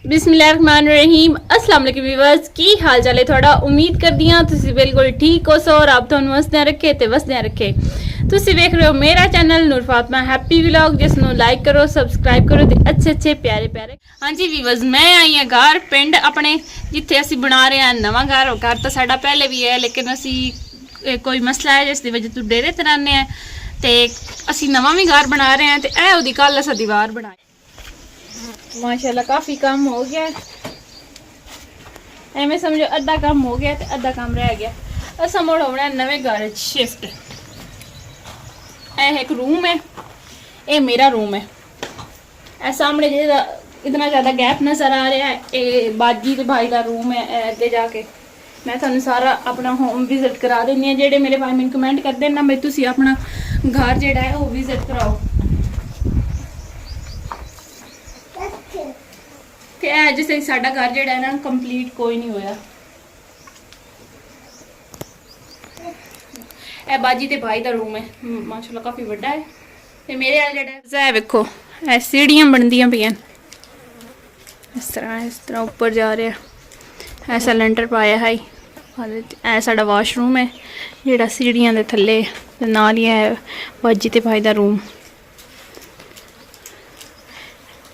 बिस्मिल्लाहिर्रहमानिर्रहीम अस्सलाम वालेकुम व्यूअर्स की हाल चाल है थोड़ा उम्मीद करदी हां तुसी बिल्कुल ठीक हो सो और आप तुहानू हसदे रखे ते वसदे रखे तुसी देख रहे हो मेरा चैनल नूर फातिमा हैप्पी व्लॉग जिसनू लाइक करो सब्सक्राइब करो ते अच्छे अच्छे प्यारे प्यारे। हाँ जी व्यूअर्स मैं आई हां घर पिंड अपने जिथे असी बना रहे हैं नवा घर। घर तो साडा पहले भी है लेकिन असी कोई मसला है जिसकी वजह तो डेरे ते रहने हैं ते असी नवा भी घर बना रहे हैं ते ए ओदी कल असा दीवार बनाई माशाल्लाह काफ़ी काम हो गया एवं समझो अद्धा काम हो गया तो अद्धा काम रह गया। असा मुड़ होना नवे घर शिफ्ट। एक रूम है ये मेरा रूम है ए सामने जो इतना ज़्यादा गैप नज़र आ रहा है ये बाजी ते भाई का रूम है। अगे जाके मैं थानू सारा अपना होम विजिट करा देनी जेडे मेरे भाई मैंने कमेंट करते हैं ना भाई तुसी अपना घर जेड़ा है वो विजिट कराओ जिससे साडा घर जेड़ा है ना कंप्लीट कोई नहीं होया। ए बाजी ते भाई दा रूम है माशाल्लाह काफ़ी बड़ा है ते मेरे वाल जेड़ा है वेखो ए सीढ़ियां बनदियां पियां इस तरह ऊपर जा रहे हैं। ऐसा लेंटर पाया है ए साडा वाशरूम है जेड़ा सीढ़ियां दे थल्ले नाल ही है बाजी ते भाई दा रूम।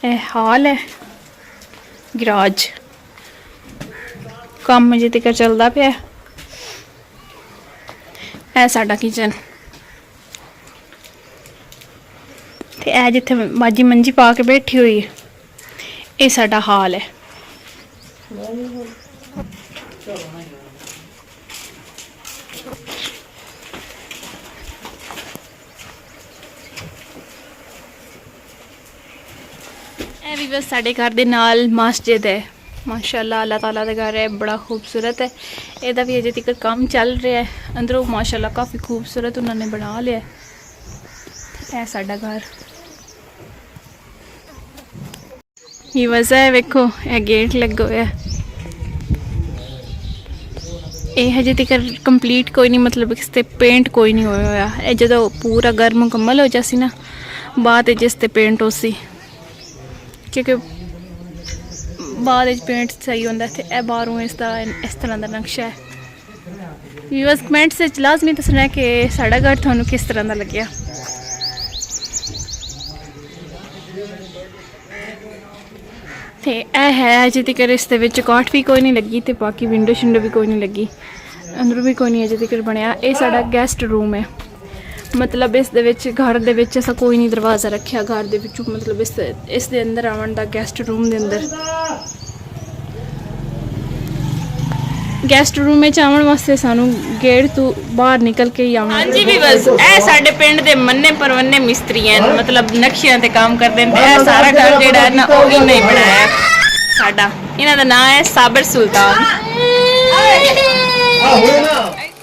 ए हाल है गराज काम अजे तक चलता पिया। है साडा किचन ते ए जिथे बाजी मंजी पा के बैठी हुई है ये साडा हाल है। ए भी बस साडे घर दे नाल मस्जिद है माशाल्लाह अल्लाह ताला दा घर है बड़ा खूबसूरत है। एदा भी अजे तक काम चल रहा है अंदरों माशाल्लाह काफ़ी खूबसूरत उन्होंने बना लिया है साडा घर। ये वजह है वेखो ए गेट लगा हुआ ये हजे तक कंप्लीट कोई नहीं मतलब इस ते पेंट कोई नहीं होया है। जो पूरा घर मुकम्मल हो जासी ना बाद जिस ते पेंट होसी क्योंकि बाद पेंट सही होंदा ते ए बाहरों इस तरह का नक्शा है। व्यूअर्स कमेंट से लाजमी दसना कि साडा घर थानू किस तरह का लग्या। ते ए है अजे तक इस काठ भी कोई नहीं लगी ते बाकी विंडो शिंडो भी कोई नहीं लगी अंदरों भी कोई नहीं अजे तक बनया। ये साडा गेस्ट रूम है मतलब इस घर दे विच ऐसा कोई नहीं दरवाज़ा रखा घर दे विचों मतलब इस दे अंदर आवन दा गेस्ट रूम दे अंदर गेस्ट रूम में आवन वास्ते सानू गेट तो बाहर निकल के ही आना। हाँ जी भी बस ए साडे पिंड दे मन्ने परवन्ने मिस्त्री हैं मतलब नक्शियां ते काम करदे हैं। ए सारा घर जेड़ा है ना वो इन्हें ही बनाया साडा इन्हां दा नाम है साबिर सुल्तान।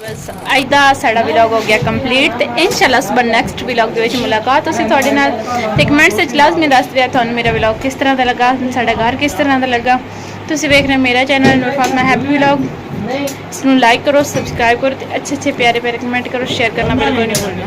बस अज का साडा व्लॉग हो गया कंप्लीट ते इंशाल्लाह सुबह नैक्सट व्लॉग दे विच मुलाकात होसी तुहाडे नाल ते कमेंट्स विच लाजमी दस दिया तुहानू मेरा व्लॉग किस तरह का लगा साडा घर किस तरह का लगा। तुसीं वेख रहे मेरा चैनल नूर फातिमा हैप्पी व्लॉग इसनू लाइक करो सब्सक्राइब करो ते अच्छे अच्छे प्यारे प्यारे कमेंट करो शेयर करना बिल्कुल नहीं भूलना।